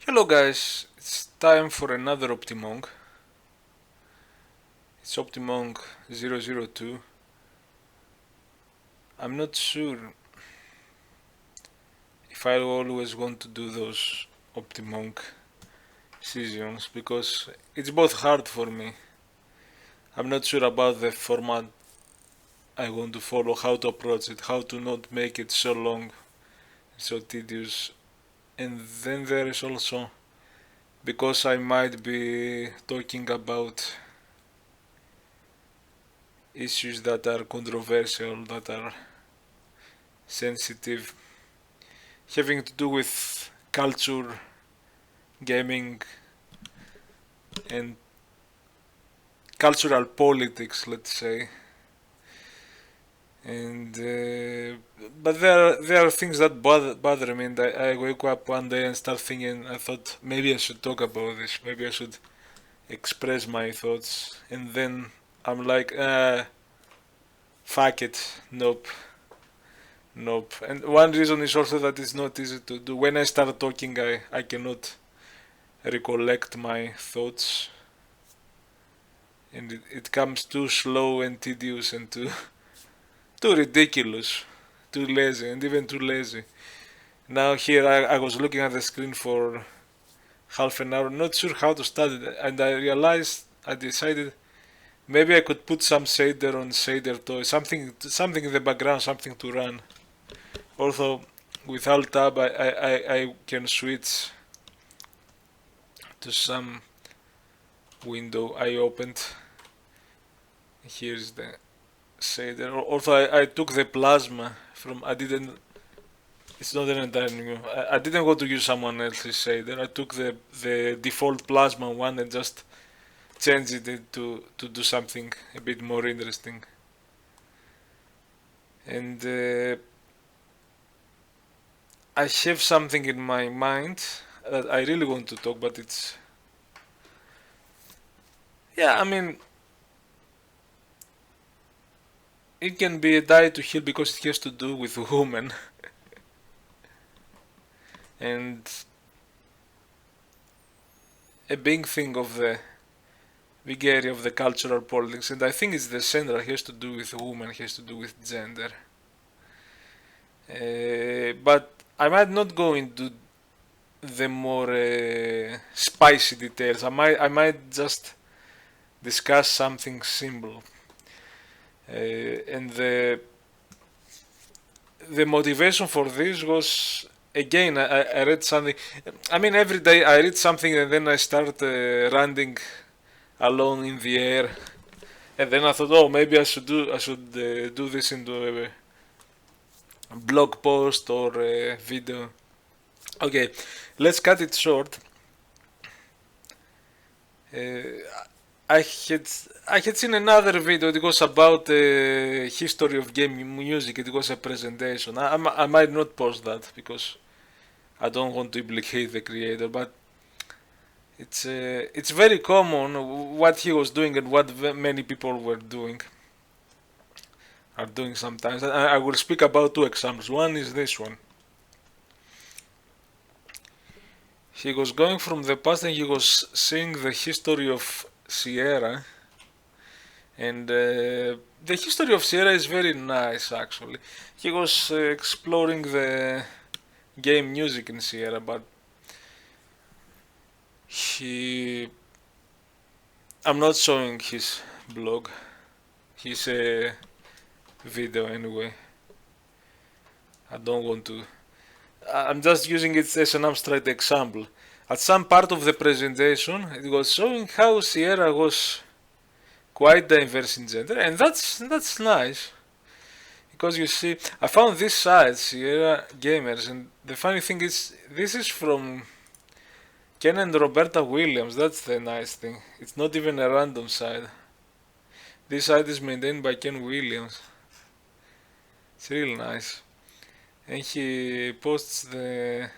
Hello guys, it's time for another OptiMonk. It's OptiMonk 002. I'm not sure if I always want to do those OptiMonk seasons because it's both hard for me. I'm not sure about the format I want to follow, how to approach it, how to not make it so long, so tedious. And then there is also because I might be talking about issues that are controversial, that are sensitive, having to do with culture, gaming, and cultural politics, let's say. And but there are things that bother me, and I wake up one day and start thinking. I thought maybe I should talk about this. Maybe I should express my thoughts, and then I'm like, fuck it, nope. Nope. And one reason is also that it's not easy to do. When I start talking, I cannot recollect my thoughts, and it comes too slow and tedious and too ridiculous, too lazy, and even too lazy. Now here I was looking at the screen for half an hour, not sure how to start it, and I decided maybe I could put some shader on shader toy, something in the background, something to run. Although with Alt Tab I can switch to some window I opened. Here's the shader. Also I took the plasma from, I didn't, it's not an entire new, I didn't want to use someone else's shader. I took the default plasma one and just changed it to do something a bit more interesting. And I have something in my mind that I really want to talk, but it's, yeah, I mean, it can be a die to heal because it has to do with women. And a big thing of the big area of the cultural politics, and I think it's the center, has to do with women, has to do with gender. But I might not go into the more spicy details. I might just discuss something simple. And the motivation for this was, again, I read something. I mean, every day I read something and then I start ranting alone in the air, and then I thought, oh, maybe I should do this into a blog post or a video. Okay, let's cut it short. Uh, I had I had seen another video. It was about the history of game music. It was a presentation. I might not post that because I don't want to implicate the creator, but it's very common what he was doing and what many people were doing are doing sometimes. I will speak about two examples. One is this one. He was going from the past and he was seeing the history of Sierra, and the history of Sierra is very nice actually. He was exploring the game music in Sierra, but he I'm not showing his blog, his video anyway. I don't want to. I'm just using it as an abstract example. At some part of the presentation, it was showing how Sierra was quite diverse in gender, and that's nice because you see, I found this site, Sierra Gamers, and the funny thing is, this is from Ken and Roberta Williams. That's the nice thing. It's not even a random site. This site is maintained by Ken Williams. It's real nice, and he posts the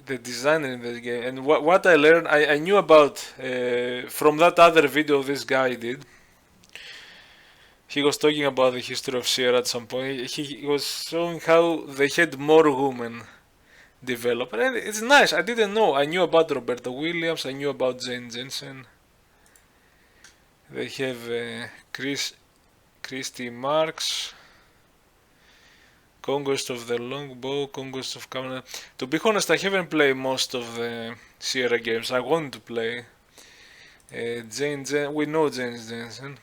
designer in this game. And what I learned, I knew about from that other video this guy did. He was talking about the history of Sierra at some point. He was showing how they had more women developer, and it's nice. I didn't know. I knew about Roberta Williams. I knew about Jane Jensen. They have Christy Marks, Conquest of the Longbow, Conquest of Cameron. To be honest, I haven't played most of the Sierra games. I want to play. We know Jane Jensen.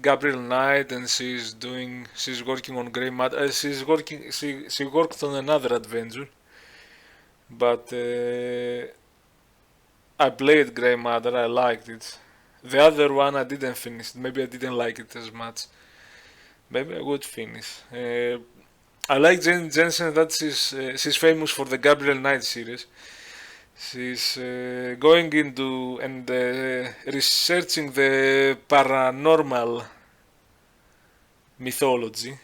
Gabriel Knight, and she's working on Grey Matter. She worked on another adventure, but I played Grey Matter. I liked it. The other one I didn't finish. Maybe I didn't like it as much. Maybe I would finish. I like Jane Jensen. That she's famous for the Gabriel Knight series. She's going into and researching the paranormal mythology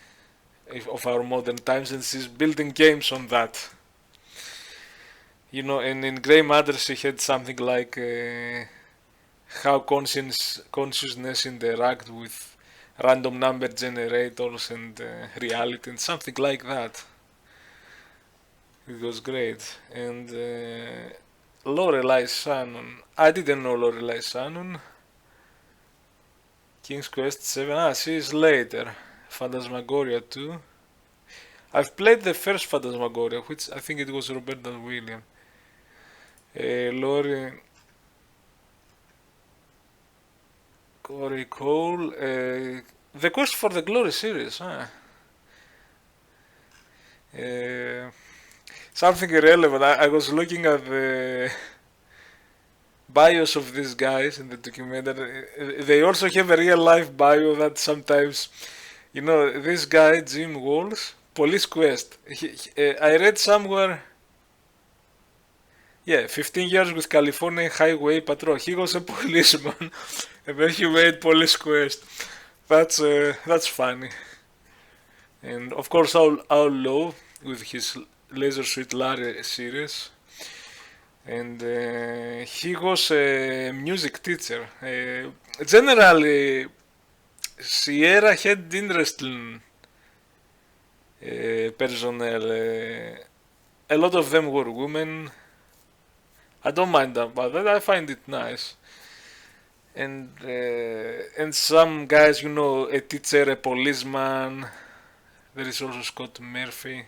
of our modern times, and she's building games on that. And in Grey Matter she had something like how consciousness interact with random number generators and reality, and something like that. It was great. And Lorelei Shannon. I didn't know Lorelei Shannon. King's Quest 7. She's later. Phantasmagoria 2. I've played the first Phantasmagoria, which I think it was Roberta Williams. Corey Cole. The Quest for the Glory series. Something irrelevant. I was looking at the bios of these guys in the documentary. They also have a real life bio that sometimes, this guy, Jim Walls, Police Quest. I read somewhere, 15 years with California Highway Patrol. He was a policeman, and then he made Police Quest. That's funny. And of course, Our Low with his Laser Suit Larry series. And he was a music teacher. Generally, Sierra had interesting personnel. A lot of them were women. I don't mind about that. I find it nice. And some guys, a teacher, a policeman. There is also Scott Murphy.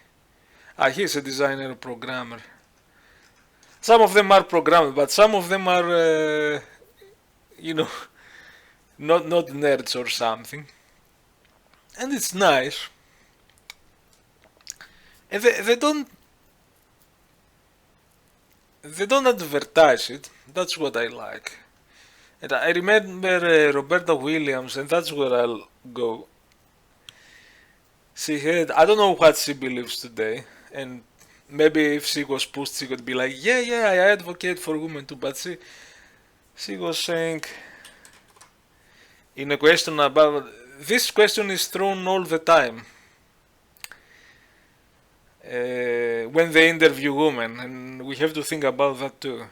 He's a designer, a programmer. Some of them are programmers, but some of them are, not nerds or something. And it's nice. And they don't advertise it. That's what I like. And I remember Roberta Williams, and that's where I'll go. I don't know what she believes today, and maybe if she was pushed, she could be like, yeah, I advocate for women too, but she was saying in a question about, this question is thrown all the time when they interview women, and we have to think about that too.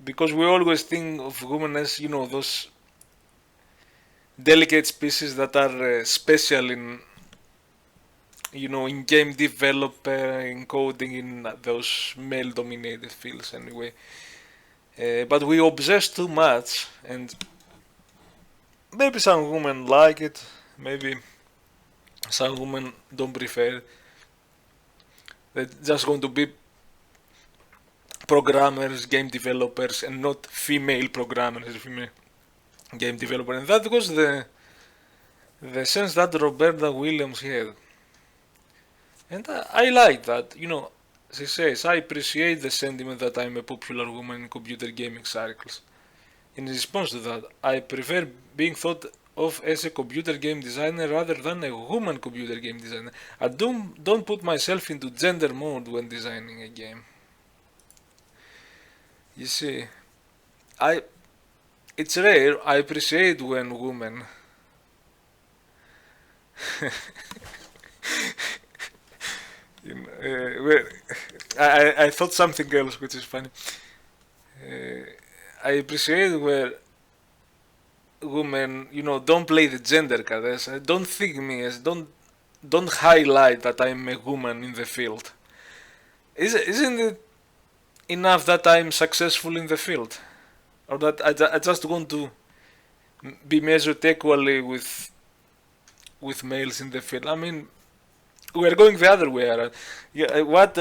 Because we always think of women as, those delicate species that are special in game developer, in coding, in those male dominated fields anyway. But we obsess too much, and maybe some women like it, maybe some women don't prefer it. They're just going to be programmers, game developers, and not female programmers, female game developer. And that was the sense that Roberta Williams had. And I like that. She says, I appreciate the sentiment that I'm a popular woman in computer gaming circles. In response to that, I prefer being thought of as a computer game designer rather than a woman computer game designer. I don't put myself into gender mode when designing a game. You see, it's rare. I appreciate when women I thought something else, which is funny. I appreciate where women, don't play the gender card. Don't think me as don't highlight that I'm a woman in the field. Isn't it enough that I'm successful in the field, or that I just want to be measured equally with males in the field? I mean, we're going the other way around. Yeah, what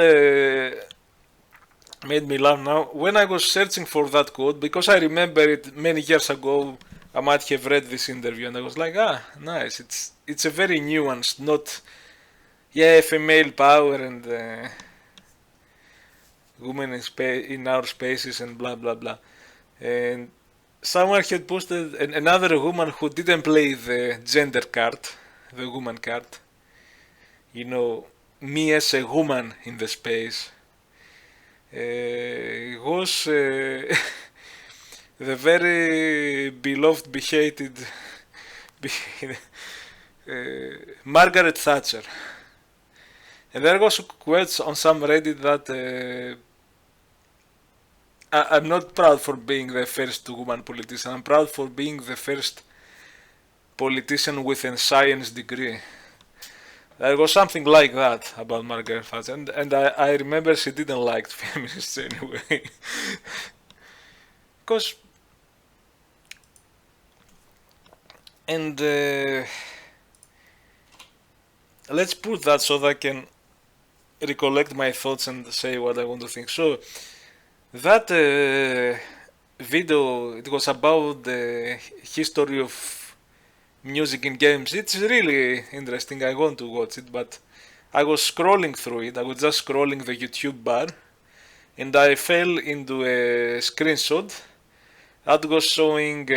made me laugh now when I was searching for that quote, because I remember it many years ago. I might have read this interview and I was like, ah, nice. It's a very nuanced, not yeah, female power and women in our spaces and blah blah blah. And someone had posted another woman who didn't play the gender card, the woman card. You know, me as a woman in the space was the very beloved, behated Margaret Thatcher. And there was quotes on some Reddit that I'm not proud for being the first woman politician. I'm proud for being the first politician with a science degree. There was something like that about Margaret Thatcher, and I remember she didn't like feminists anyway. Because, and let's put that so that I can recollect my thoughts and say what I want to think. So, that video, it was about the history of music in games. It's really interesting. I want to watch it, but I was scrolling through it. I was just scrolling the YouTube bar, and I fell into a screenshot that was showing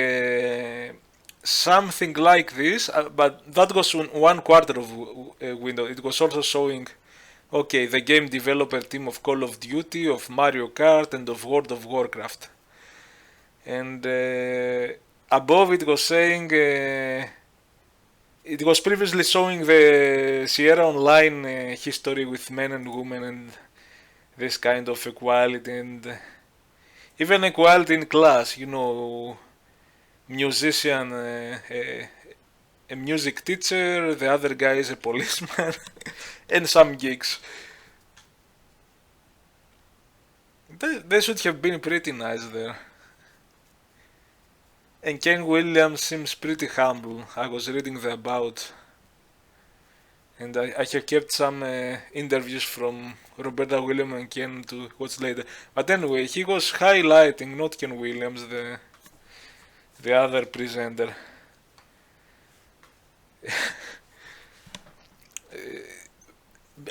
something like this, but that was one quarter of window. It was also showing, okay, the game developer team of Call of Duty, of Mario Kart, and of World of Warcraft. And above it was saying, it was previously showing the Sierra Online history with men and women and this kind of equality and even equality in class, you know, musician, a music teacher, the other guy is a policeman, and some geeks. They should have been pretty nice there. And Ken Williams seems pretty humble. I was reading the about, and I have kept some interviews from Roberta Williams and Ken to watch later. But anyway, he was highlighting not Ken Williams, the other presenter.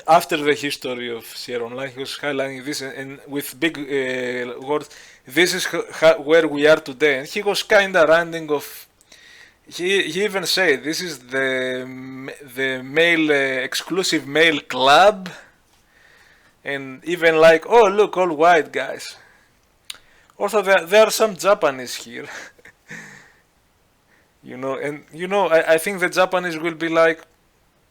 After the history of Sierra Online, he was highlighting this and with big words. This is where we are today, and he was kind of ranting of. He even said this is the male exclusive male club, and even like, oh look, all white guys. Also, there are some Japanese here, you know, and you know, I think the Japanese will be like,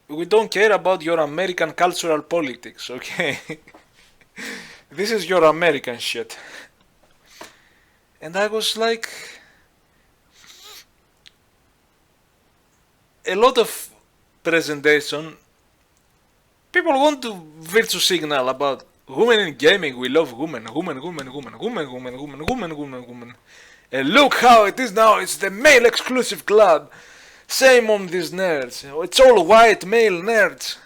we don't care about your American cultural politics, okay? This is your American shit. And I was like, a lot of presentation, people want to virtue signal about women in gaming, we love women, women. And look how it is now, it's the male exclusive club. Same on these nerds. It's all white male nerds.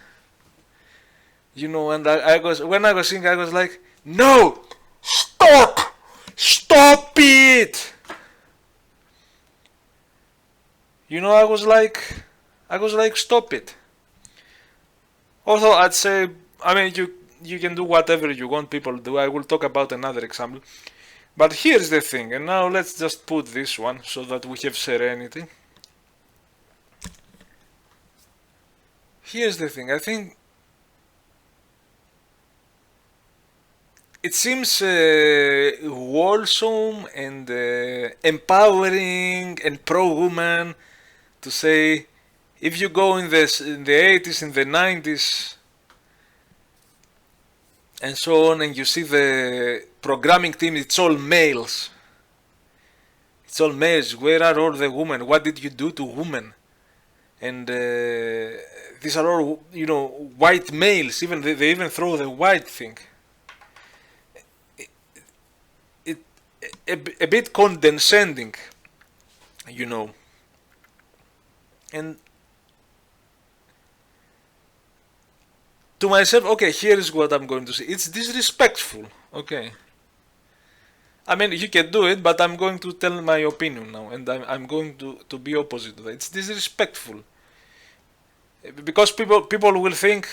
You know, and I was, when I was thinking, I was like, no! Stop! Stop it! You know, I was like, stop it. Also, I'd say, I mean, you can do whatever you want people to do. I will talk about another example. But here's the thing, and now let's just put this one so that we have serenity. Here's the thing, I think it seems wholesome and empowering and pro-woman to say, if you go in the 80s, in the 90s, and so on, and you see the programming team, it's all males. It's all males. Where are all the women? What did you do to women? And these are all, you know, white males. Even they even throw the white thing. a bit condescending, you know. And to myself, okay, here is what I'm going to say. It's disrespectful, okay. I mean, you can do it, but I'm going to tell my opinion now, and I'm going to be opposite to that. It's disrespectful. Because people will think,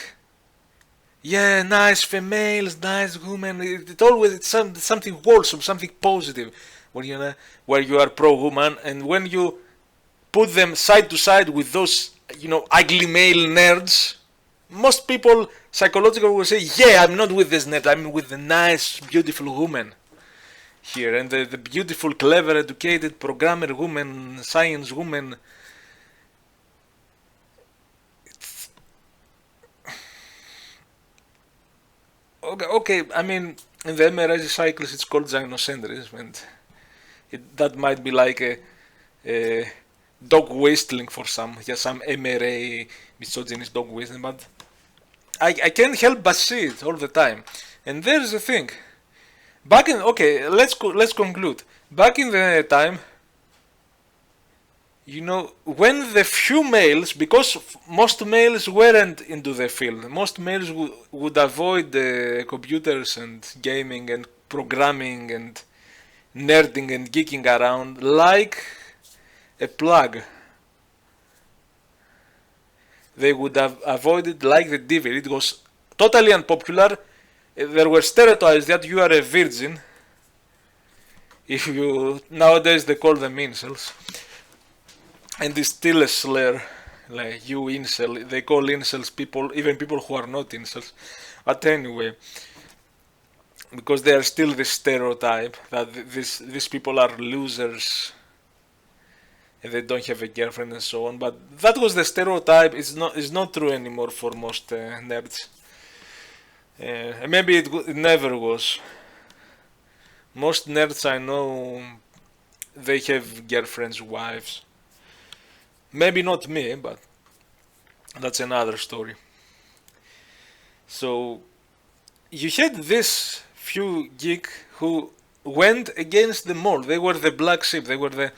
yeah, nice females, nice women. It always it's something wholesome, something positive. Where you are pro woman, and when you put them side to side with those ugly male nerds, most people psychologically will say, yeah, I'm not with this nerd. I'm with the nice, beautiful woman here, and the beautiful, clever, educated programmer woman, science woman. Okay, I mean, in the MRI cycles, it's called gynocentric, and that might be like a dog whistling for some, yeah, some MRA misogynist dog whistling, but I can't help but see it all the time. And there's the thing. Let's conclude. Back in the time, when the few males, because most males weren't into the field, most males would avoid computers and gaming and programming and nerding and geeking around like a plug. They would have avoided like the devil. It was totally unpopular. There were stereotypes that you are a virgin. If you nowadays they call them incels. And it's still a slur, like you incel. They call incels people, even people who are not incels. But anyway, because they are still the stereotype that these people are losers and they don't have a girlfriend and so on. But that was the stereotype. It's not true anymore for most nerds. Maybe it never was. Most nerds I know, they have girlfriends, wives. Maybe not me, but that's another story. So you had this few geek who went against the mold. They were the black sheep. They were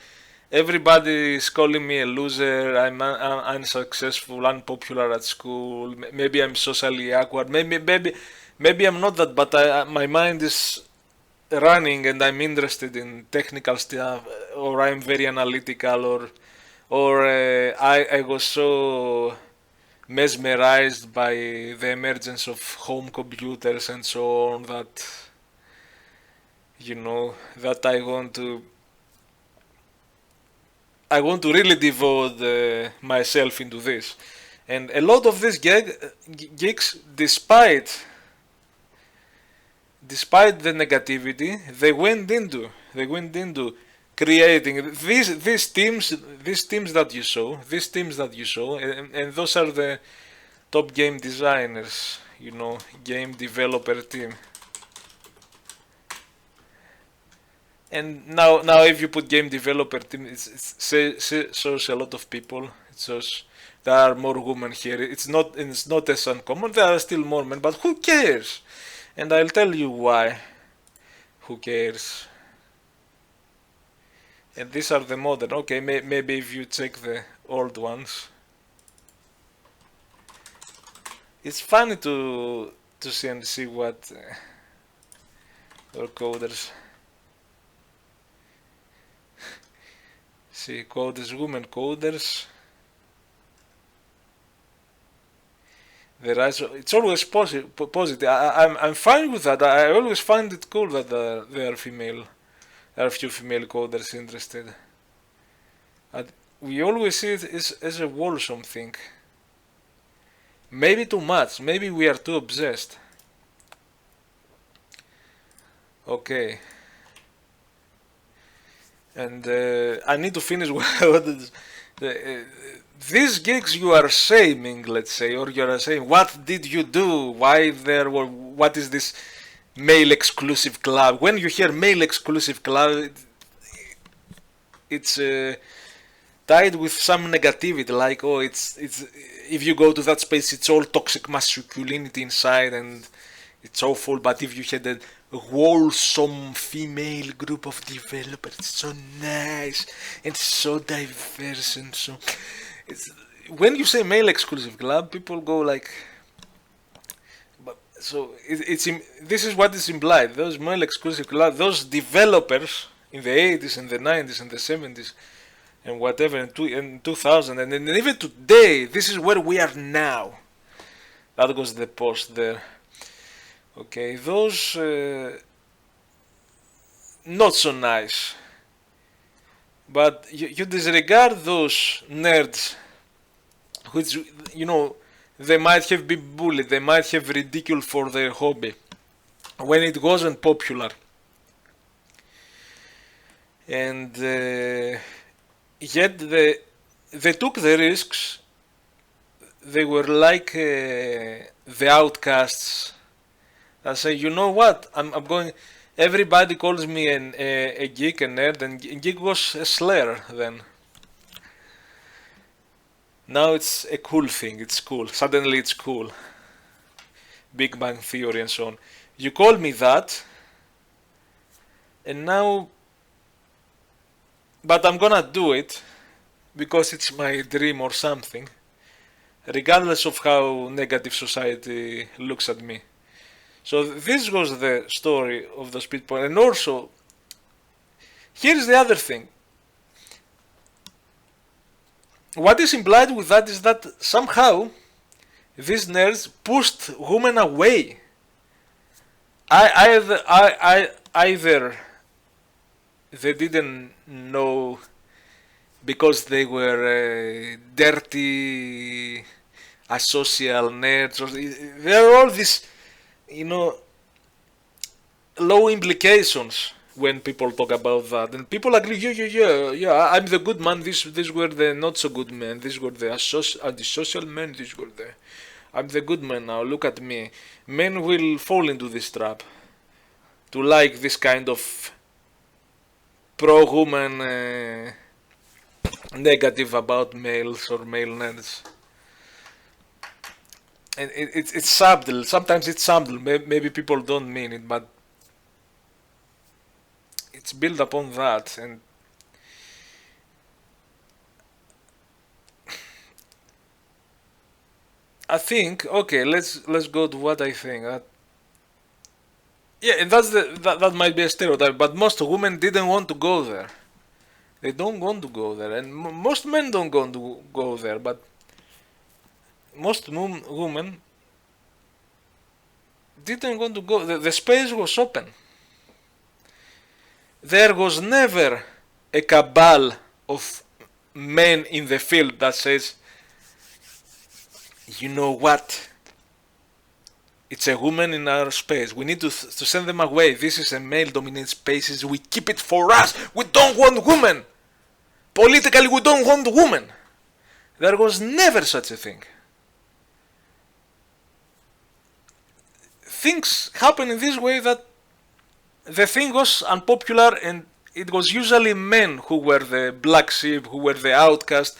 everybody is calling me a loser. I'm unsuccessful, unpopular at school. Maybe I'm socially awkward. Maybe I'm not that, but my mind is running and I'm interested in technical stuff, or I'm very analytical, or I was so mesmerized by the emergence of home computers and so on that that I want to really devote myself into this. And a lot of these geeks, despite the negativity, they went into creating these teams that you saw, and those are the top game designers, game developer team. And now if you put game developer team, it shows a lot of people. It shows there are more women here. It's not as uncommon. There are still more men, but who cares? And I'll tell you why. Who cares? And these are the modern. Okay, maybe if you check the old ones, it's funny to see what our coders. See, coders, women coders. The rise. It's always positive. I'm fine with that. I always find it cool that there are female. There are few female coders interested. But we always see it as a wholesome thing. Maybe too much. Maybe we are too obsessed. Okay. And I need to finish these gigs you are shaming, let's say, or you are saying, what did you do? What is this male exclusive club? When you hear male exclusive club, it's tied with some negativity, like, oh, it's if you go to that space, it's all toxic masculinity inside, and it's awful. But if you had a wholesome female group of developers, it's so nice and so diverse and so. It's, when you say male exclusive club, people go like. So this is what is implied. Those male exclusive club, those developers in the 80s and the 90s and the 70s and whatever in 2000 and even today, this is where we are now. That was the post there. Okay, those not so nice. But you disregard those nerds, which they might have been bullied, they might have ridiculed for their hobby when it wasn't popular. And yet they took the risks. They were like the outcasts that say, you know what, I'm going. Everybody calls me a geek, a nerd, and geek was a slur then. Now it's a cool thing, it's cool. Suddenly it's cool. Big Bang Theory and so on. You call me that, and now, but I'm gonna do it because it's my dream or something, regardless of how negative society looks at me. So this was the story of the speed point. And also, here's the other thing. What is implied with that is that somehow these nerds pushed women away. Either they didn't know because they were dirty, asocial nerds. Or there are all these, low implications when people talk about that, and people agree, yeah, I'm the good man, these were the not so good men, these were the antisocial men, these were the, I'm the good man now, look at me. Men will fall into this trap, to like this kind of pro-woman negative about males or male nerds. And it's subtle, sometimes it's subtle, maybe people don't mean it, but it's built upon that. And I think, okay, let's go to what I think. Yeah, and that might be a stereotype, but most women didn't want to go there. They don't want to go there, and most men don't want to go there, but most women didn't want to go. The space was open. There was never a cabal of men in the field that says, you know what, it's a woman in our space, we need to send them away, this is a male dominated space, we keep it for us, we don't want women, politically we don't want women. There was never such a thing. Things happen in this way that the thing was unpopular, and it was usually men who were the black sheep, who were the outcast,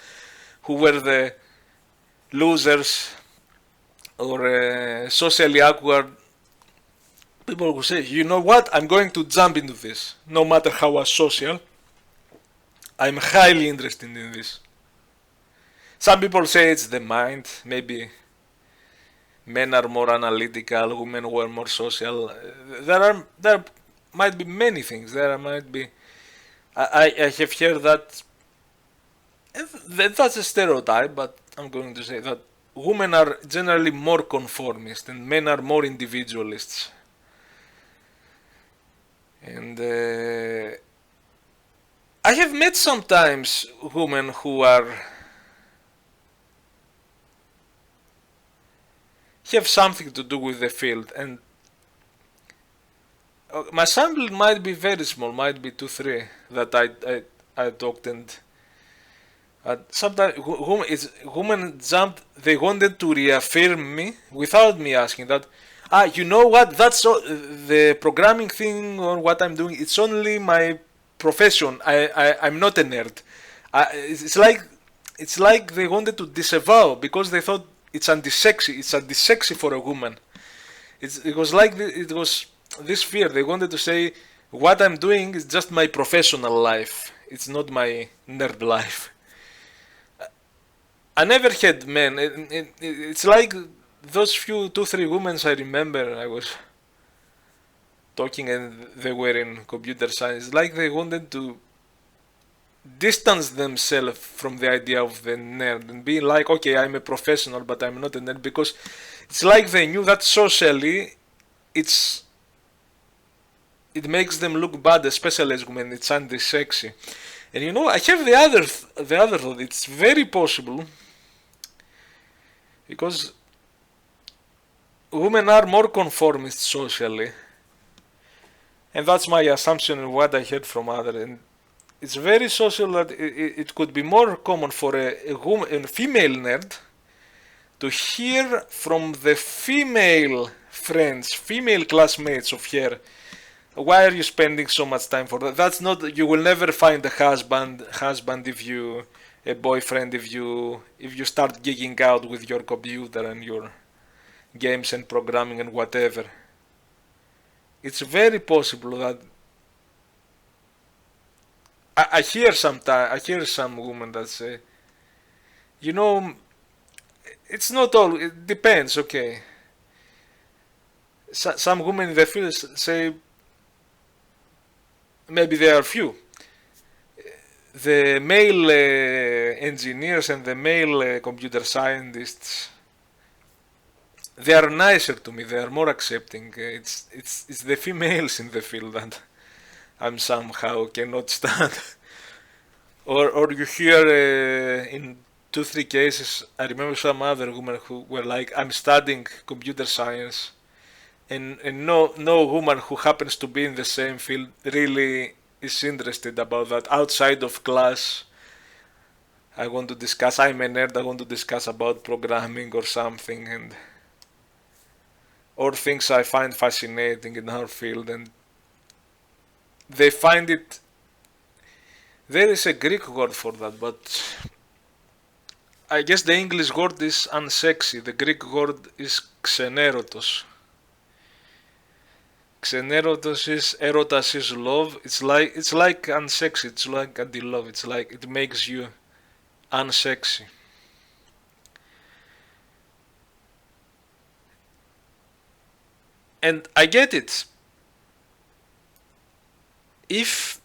who were the losers or socially awkward. People who say, you know what, I'm going to jump into this, no matter how asocial. I'm highly interested in this. Some people say it's the mind, maybe men are more analytical, women were more social. There might be many things. There might be. I have heard that. That's a stereotype, but I'm going to say that women are generally more conformist and men are more individualists. And I have met sometimes women who have something to do with the field, and my sample might be very small, might be 2-3 that I talked, and sometimes women jumped. They wanted to reaffirm me without me asking that. You know what? That's the programming thing or what I'm doing. It's only my profession. I'm not a nerd. It's like they wanted to disavow because they thought it's anti-sexy. It's anti-sexy for a woman. It was like it was this fear. They wanted to say what I'm doing is just my professional life. It's not my nerd life. I never had men. It's like those few 2-3 women I remember. I was talking and they were in computer science. Like they wanted to distance themselves from the idea of the nerd and be like, okay, I'm a professional, but I'm not a nerd, because it's like they knew that socially, it makes them look bad, especially as when it's anti-sexy. And you know, I have the other thought. It's very possible because women are more conformist socially, and that's my assumption and what I heard from others. And it's very social that it could be more common for a female nerd to hear from the female friends, female classmates of her, why are you spending so much time for that? That's not, you will never find a husband if you, a boyfriend if you start geeking out with your computer and your games and programming and whatever. It's very possible that I hear some women that say, you know, it's not all, it depends, okay. Some women in the field say, maybe there are few. The male engineers and the male computer scientists, they are nicer to me. They are more accepting. It's the females in the field that I'm somehow cannot stand. or you hear in 2-3 cases. I remember some other women who were like, I'm studying computer science. And no woman who happens to be in the same field really is interested about that. Outside of class, I'm a nerd, I want to discuss about programming or something, and or things I find fascinating in our field, and they find it, there is a Greek word for that, but I guess the English word is unsexy. The Greek word is xenerotos. Xenerotos is erotas is love. It's like unsexy. It's like anti-love. It's like it makes you unsexy. And I get it. If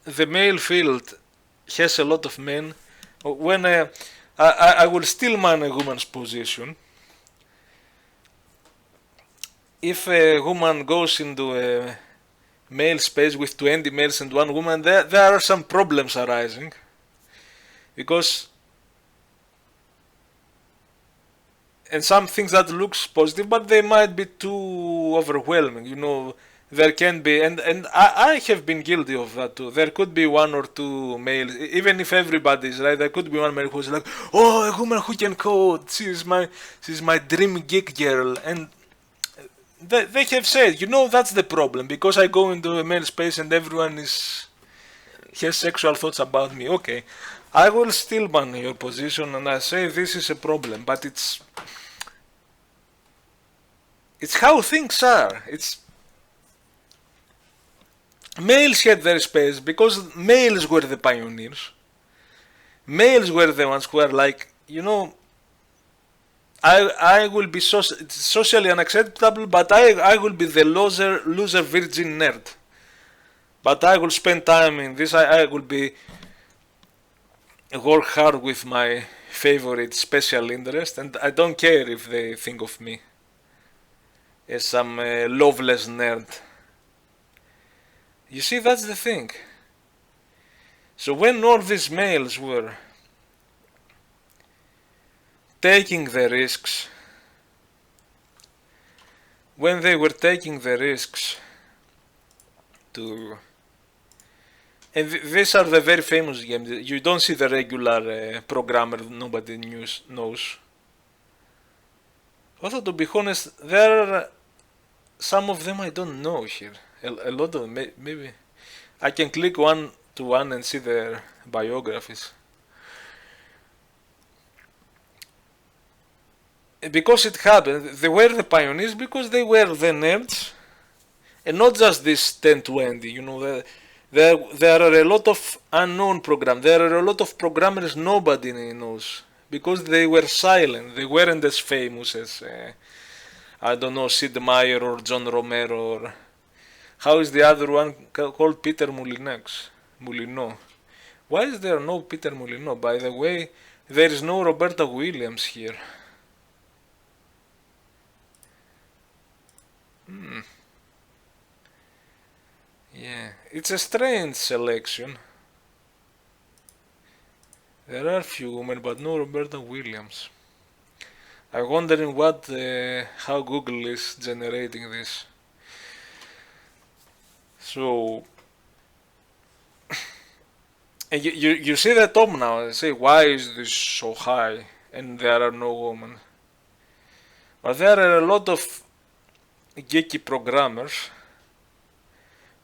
the male field has a lot of men, when I will still man a woman's position. If a woman goes into a male space with 20 males and one woman, there are some problems arising, because and some things that looks positive, but they might be too overwhelming. You know, there can be, and I have been guilty of that too. There could be one or two males, even if everybody is right. There could be one male who's like, oh, a woman who can code. She's my dream geek girl, and they have said, you know, that's the problem, because I go into a male space and everyone has sexual thoughts about me. Okay, I will still ban your position and I say this is a problem, but it's how things are. It's males had their space because males were the pioneers. Males were the ones who are like, you know, I will be socially unacceptable, but I will be the loser virgin nerd. But I will spend time in this. I will be work hard with my favorite special interest, and I don't care if they think of me as some loveless nerd. You see, that's the thing. So when all these males were taking the risks, when they were taking the risks to, and these are the very famous games, you don't see the regular programmer nobody knows. Although to be honest, there are some of them I don't know here. A lot of them, maybe I can click one to one and see their biographies. because it happened, they were the pioneers because they were the nerds, and not just this 1020. There are a lot of unknown programs. There are a lot of programmers nobody knows because they were silent. They weren't as famous as I don't know, Sid Meier or John Romero or how is the other one called? Peter Moulinot. Why is there no Peter Moulinot? By the way, there is no Roberta Williams here. Yeah, it's a strange selection. There are few women, but no Roberta Williams. I'm wondering how Google is generating this. So, and you see the top now and say, why is this so high and there are no women? But there are a lot of geeky programmers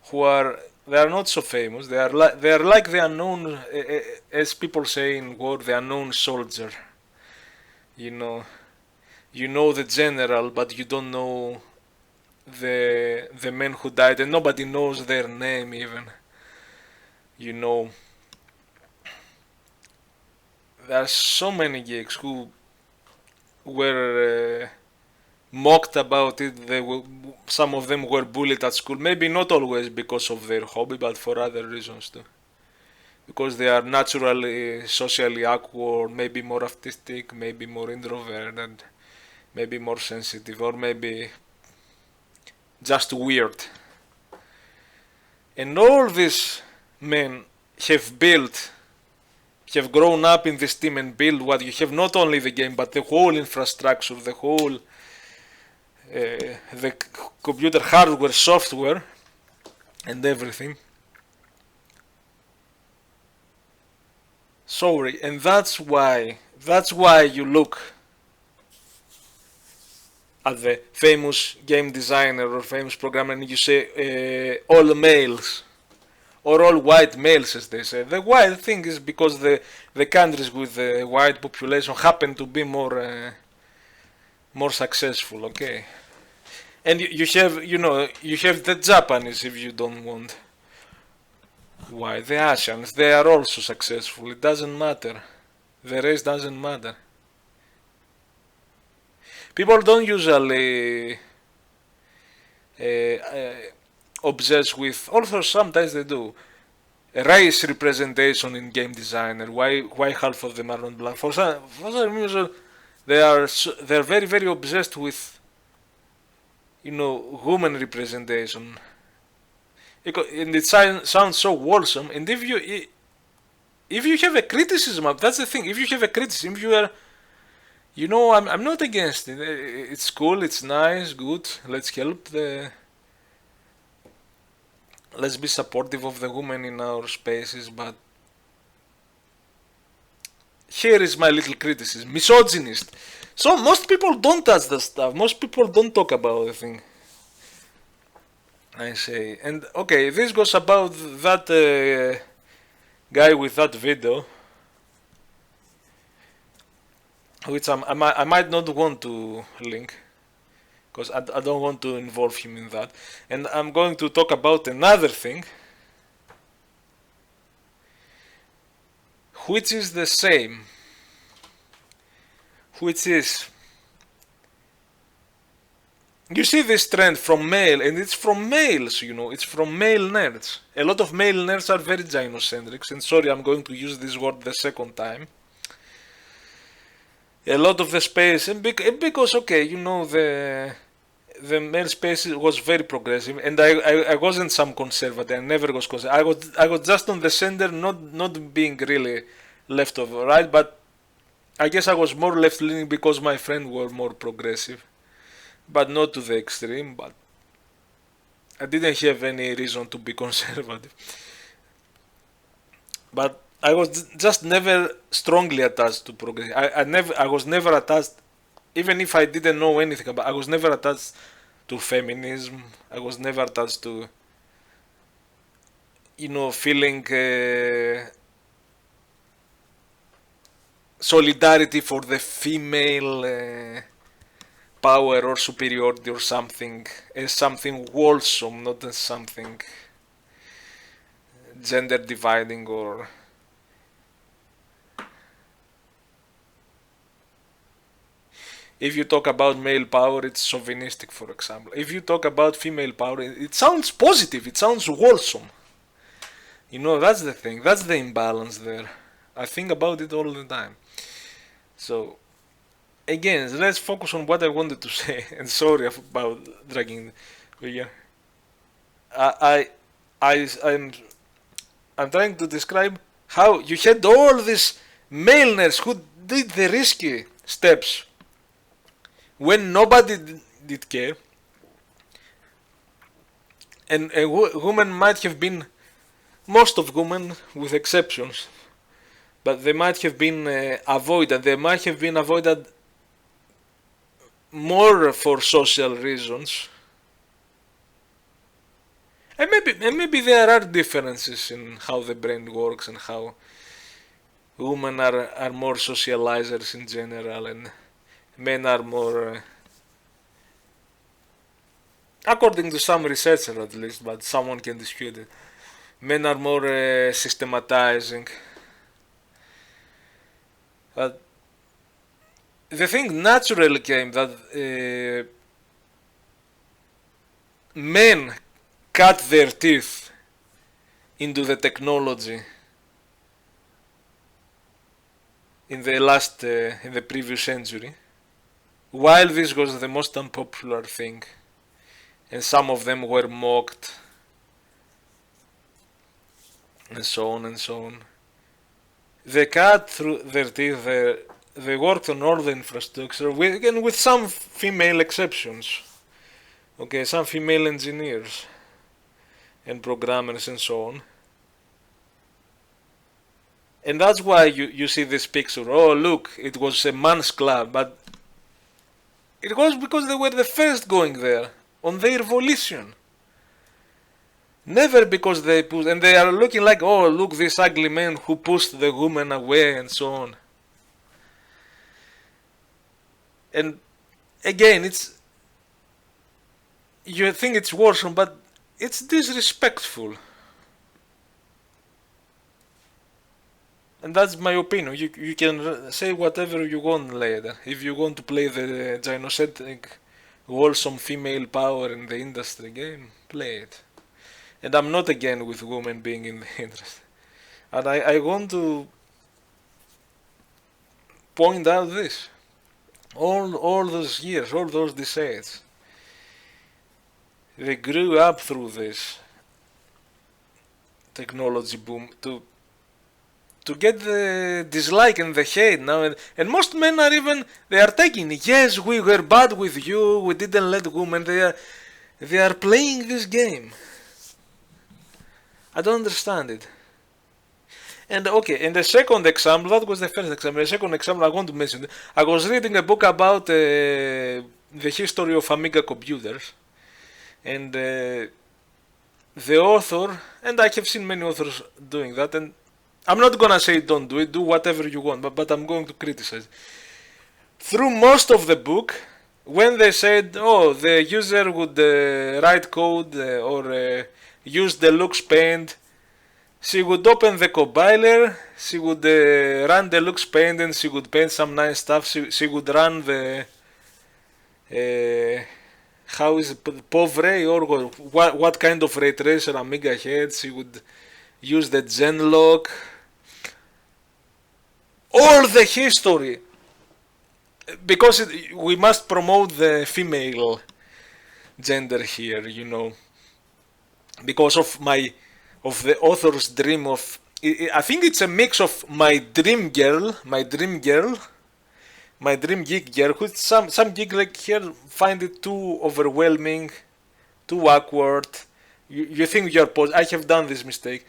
they are not so famous. They are like the unknown, as people say in war, the unknown soldier. You know, you know the general, but you don't know the men who died, and nobody knows their name even. You know, there are so many geeks who were mocked about it. Some of them were bullied at school. Maybe not always because of their hobby, but for other reasons too. Because they are naturally socially awkward, maybe more artistic, maybe more introverted, maybe more sensitive, or maybe just weird. And all these men have grown up in this team and built what you have, not only the game, but the whole infrastructure, the computer hardware, software, and everything. Sorry, and that's why you look at the famous game designer or famous programmer and you say all males or all white males, as they say. The white thing is because the countries with the white population happen to be more successful. Okay, and you have the Japanese if you don't want. Why the Asians? They are also successful. It doesn't matter. The race doesn't matter. People don't usually obsess with. Also, sometimes they do. Race representation in game designer. Why half of them are not black? For some reason, they're very very obsessed with woman representation. And it sounds so wholesome. And if you have a criticism of, that's the thing. If you have a criticism, if you are, I'm not against it. It's cool. It's nice. Good. Let's help let's be supportive of the women in our spaces. But here is my little criticism. Misogynist. So most people don't touch the stuff. Most people don't talk about the thing. I say. And okay, this goes about that guy with that video, which I might not want to link because I don't want to involve him in that. And I'm going to talk about another thing, which is the same, which is, you see this trend from male, and it's from males, it's from male nerds. A lot of male nerds are very gynocentric, and sorry, I'm going to use this word the second time. A lot of the space, and because, okay, the male space was very progressive, and I wasn't some conservative, I never was conservative. I was just on the center, not being really left of right, but I guess I was more left-leaning because my friends were more progressive. But not to the extreme, but I didn't have any reason to be conservative. But I was just never strongly attached to progress. I was never attached, even if I didn't know anything about. I was never attached to feminism. I was never attached to, feeling solidarity for the female power or superiority or something as something wholesome, not as something gender dividing or if you talk about male power, it's chauvinistic, for example. If you talk about female power, it sounds positive, it sounds wholesome. You know, that's the thing, that's the imbalance there. I think about it all the time. So, again, let's focus on what I wanted to say. And sorry about dragging. But yeah, I'm trying to describe how you had all these maleness who did the risky steps when nobody did care, and women might have been, most of women with exceptions, but they might have been avoided. They might have been avoided more for social reasons. And maybe there are differences in how the brain works and how women are more socializers in general and men are more, according to some researcher at least, but someone can dispute it, men are more systematizing. But the thing naturally came that men cut their teeth into the technology in the previous century, while this was the most unpopular thing, and some of them were mocked, and so on and so on. They cut through their teeth. They worked on all the infrastructure, and with some female exceptions. Okay, some female engineers and programmers and so on. And that's why you see this picture. Oh, look, it was a man's club, but it was because they were the first going there on their volition. Never because they pushed, and they are looking like, oh, look, this ugly man who pushed the woman away and so on. And again, you think it's worrisome, but it's disrespectful. And that's my opinion. You can say whatever you want later. If you want to play the gynocentric, wholesome female power in the industry game, play it. And I'm not again with women being in the industry. And I want to point out this. All those years, all those decades, they grew up through this technology boom to get the dislike and the hate now, and most men are they are taking, yes, we were bad with you, we didn't let women, they are playing this game. I don't understand it. And okay, and the second example, that was the first example. The second example I want to mention, I was reading a book about the history of Amiga computers, and the author, and I have seen many authors doing that, and I'm not gonna say don't do it, do whatever you want, but I'm going to criticize. Through most of the book, when they said, oh, the user would write code or use Deluxe Paint, she would open the compiler, she would run Deluxe Paint, and she would paint some nice stuff. She would run the how is it, POV ray, or what kind of ray tracer Amiga had. She would use the Genlock. All the history, because we must promote the female gender here, you know, because of the author's dream of, I think it's a mix of my dream geek girl, who some geek like here find it too overwhelming, too awkward. You think you're I have done this mistake.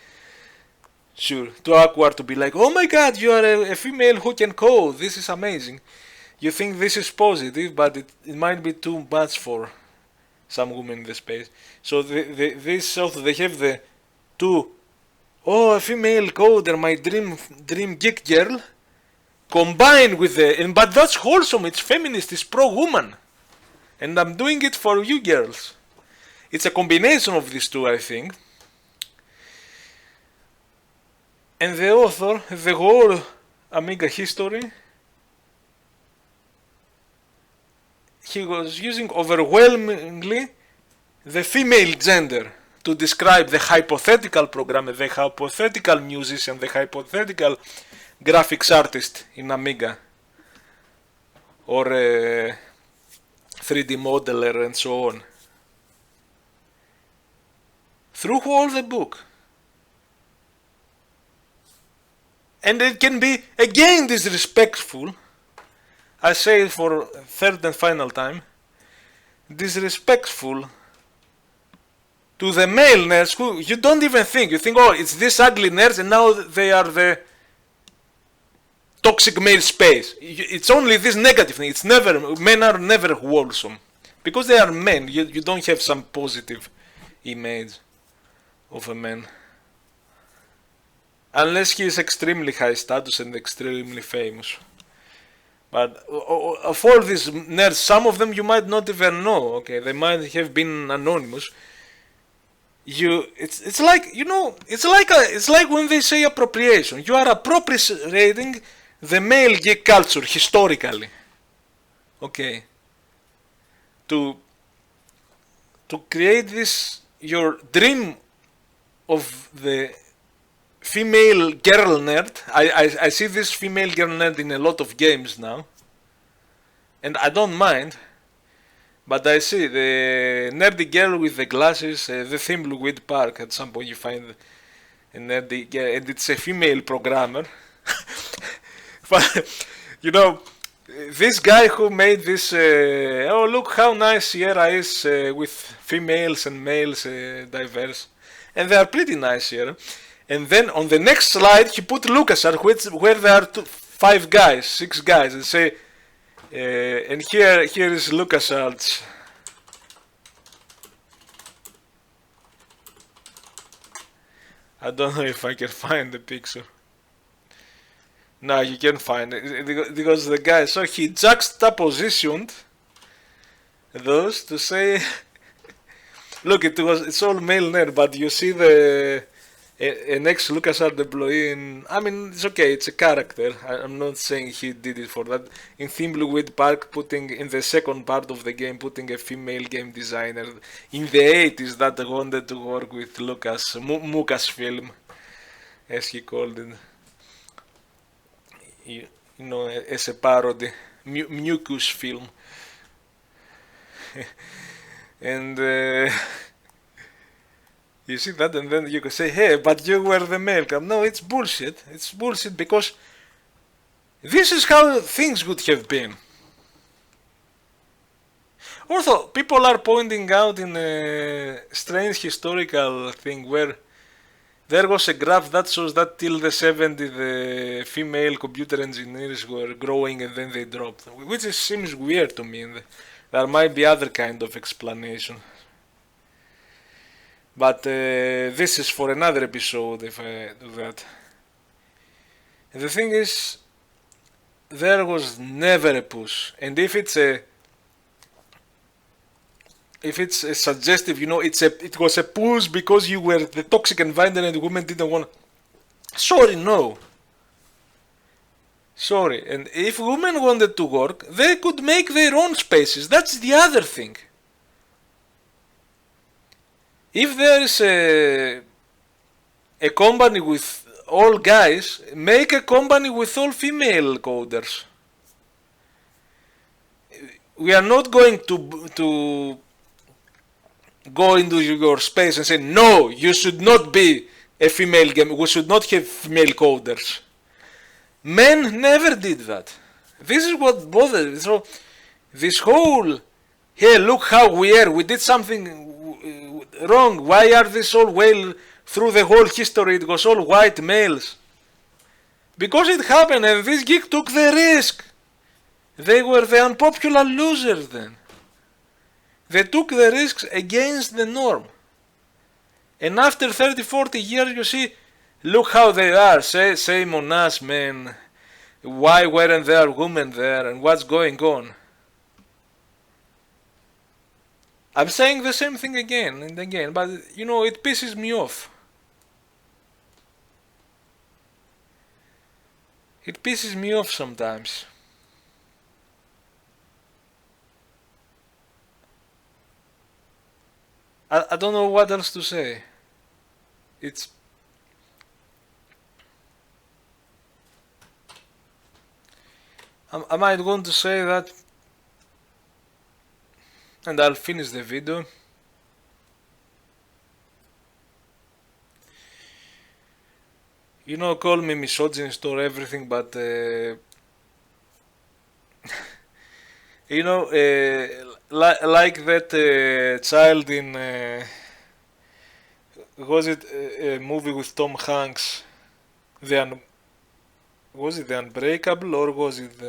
Sure, too awkward to be like, oh my god, you are a female who can code, this is amazing. You think this is positive, but it might be too much for some women in the space. So this author, they have the two, oh, a female coder, my dream geek girl, combined with but that's wholesome, it's feminist, it's pro-woman. And I'm doing it for you girls. It's a combination of these two, I think. And the author, the whole Amiga history, he was using overwhelmingly the female gender to describe the hypothetical programmer, the hypothetical musician, the hypothetical graphics artist in Amiga, or 3D modeler and so on. Through all the book. And it can be again disrespectful, I say it for third and final time, disrespectful to the male nerds who you don't even think, you think, oh, it's this ugly nerds and now they are the toxic male space. It's only this negative thing, it's never, men are never wholesome. Because they are men, you don't have some positive image of a man. Unless he is extremely high status and extremely famous. But of all these nerds, some of them you might not even know. Okay, they might have been anonymous. It's like, you know, it's like when they say appropriation. You are appropriating the male geek culture historically. Okay. To create this your dream of the female girl nerd. I see this female girl nerd in a lot of games now, and I don't mind, but I see the nerdy girl with the glasses, the Thimbleweed Park. At some point you find a nerdy girl, and it's a female programmer. But, you know, this guy who made this, oh look how nice Sierra is with females and males diverse, and they are pretty nice here. And then on the next slide, he put LucasArts, where there are 6 guys, and say, and here is LucasArts. I don't know if I can find the picture. No, you can't find it because the guy. So he juxtapositioned those to say, look, it's all male nerd, but you see an ex-LucasArts employee in, I mean, it's okay, it's a character. I'm not saying he did it for that. In Thimbleweed Park, putting in the second part of the game, putting a female game designer in the 80s that wanted to work with Lucasfilm, as he called it. You know, as a parody, mucus film. And you see that, and then you can say, hey, but you were the male cam. No, it's bullshit. It's bullshit because this is how things would have been. Also, people are pointing out in a strange historical thing where there was a graph that shows that till the 70s the female computer engineers were growing and then they dropped, which seems weird to me. There might be other kind of explanation. But this is for another episode if I do that. And the thing is, there was never a push. And if it's a suggestive, you know, it was a push because you were the toxic environment and women didn't want. Sorry, no. Sorry. And if women wanted to work, they could make their own spaces. That's the other thing. If there is a company with all guys, make a company with all female coders. We are not going to go into your space and say, no, you should not be a female game, we should not have female coders. Men never did that. This is what bothers me. So, this whole, hey, look how we are, we did something wrong, why are this all well, through the whole history it was all white males? Because it happened and this geek took the risk. They were the unpopular losers then. They took the risks against the norm. And after 30-40 years you see, look how they are, shame on us, man. Why weren't there women there and what's going on? I'm saying the same thing again and again, but you know, it pisses me off. It pisses me off sometimes. I don't know what else to say. It's I might want to say that, and I'll finish the video. You know, call me misogynist or everything, but you know, like that child in was it a movie with Tom Hanks? Was it the Unbreakable or was it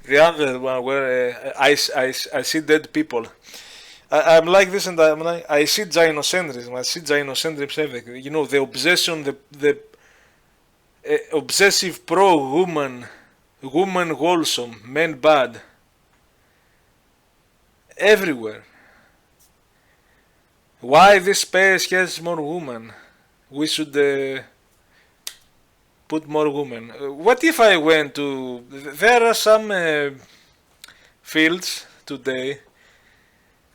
the other one where I see dead people? I'm like this, and I'm like I see gynocentrism. I see gynocentrism everything. You know, the obsession, the obsessive pro woman, woman wholesome, men bad, everywhere. Why this space has more women? We should put more women. What if I went to? There are some fields today.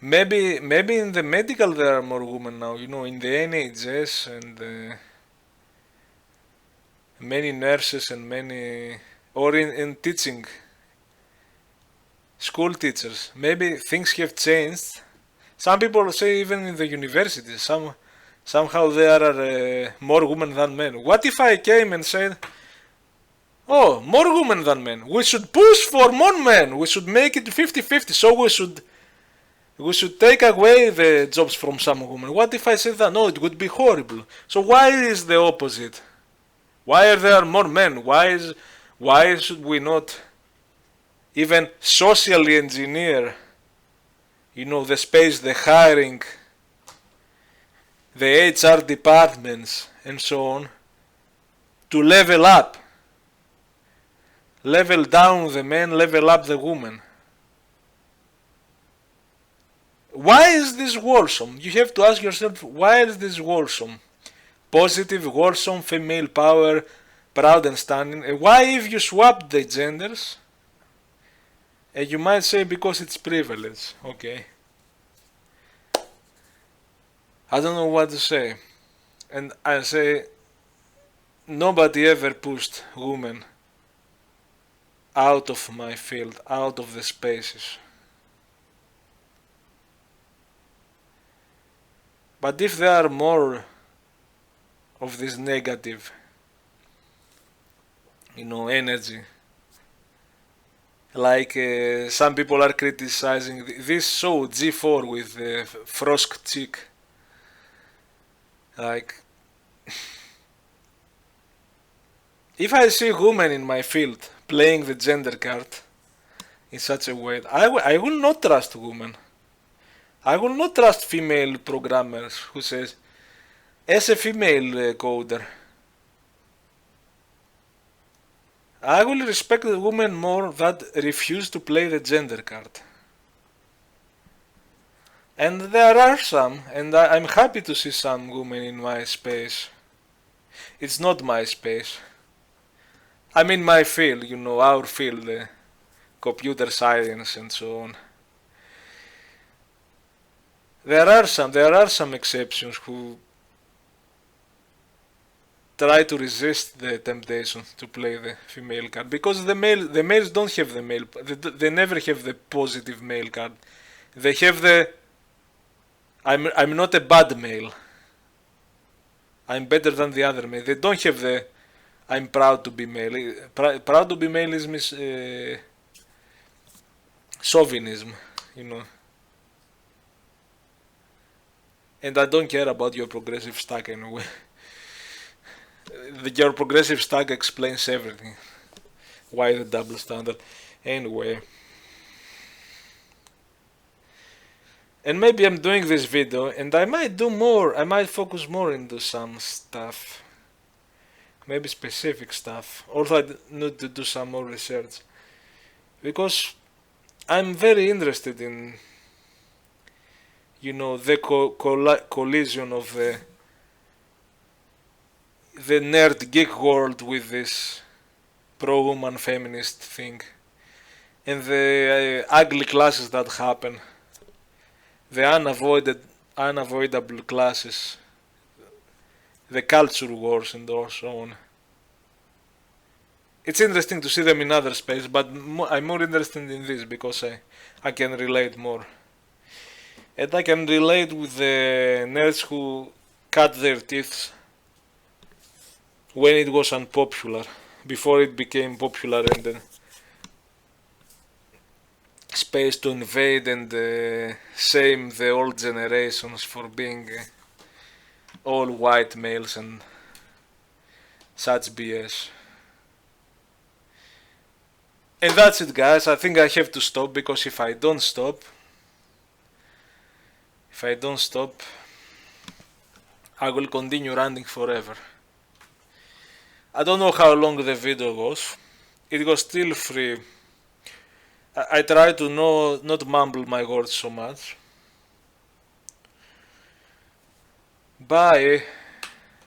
Maybe in the medical there are more women now. You know, in the NHS and many nurses and many, or in teaching, school teachers. Maybe things have changed. Some people say even in the universities, somehow there are more women than men. What if I came and said, "Oh, more women than men. We should push for more men. We should make it 50-50. So we should take away the jobs from some women." What if I said that? No, it would be horrible. So why is the opposite? Why are there more men? Why should we not even socially engineer, you know, the space, the hiring, the HR departments and so on, to level up, level down the men, level up the women? Why is this wholesome? You have to ask yourself, why is this wholesome? Positive, wholesome, female power, proud and standing. And why, if you swap the genders, and you might say because it's privilege, okay. I don't know what to say. And I say, nobody ever pushed women out of my field, out of the spaces. But if there are more of this negative, you know, energy, like some people are criticizing this show G4 with Frosk Chick, like if I see women in my field playing the gender card in such a way, I will not trust women. I will not trust female programmers who says, as a female coder, I will respect the women more that refuse to play the gender card. And there are some, and I'm happy to see some women in my space. It's not my space. I mean my field, you know, our field, computer science and so on. There are some exceptions who try to resist the temptation to play the female card, because the males don't have the male, they never have the positive male card. They have the I'm not a bad male, I'm better than the other male. They don't have the I'm proud to be male. Proud to be male is chauvinism, you know. And I don't care about your progressive stack anyway. Your progressive stack explains everything. Why the double standard? Anyway. And maybe I'm doing this video and I might do more. I might focus more into some stuff. Maybe specific stuff. Also I need to do some more research. Because I'm very interested in the collision of the nerd geek world with this pro-woman feminist thing, and the ugly clashes that happen, the unavoidable clashes, the culture wars and so on. It's interesting to see them in other space, but I'm more interested in this because I can relate more. And I can relate with the nerds who cut their teeth when it was unpopular, before it became popular and then space to invade and shame the old generations for being all white males and such BS. And that's it, guys. I think I have to stop, because if I don't stop, I will continue ranting forever. I don't know how long the video was. It was still free. I try to not mumble my words so much. Bye.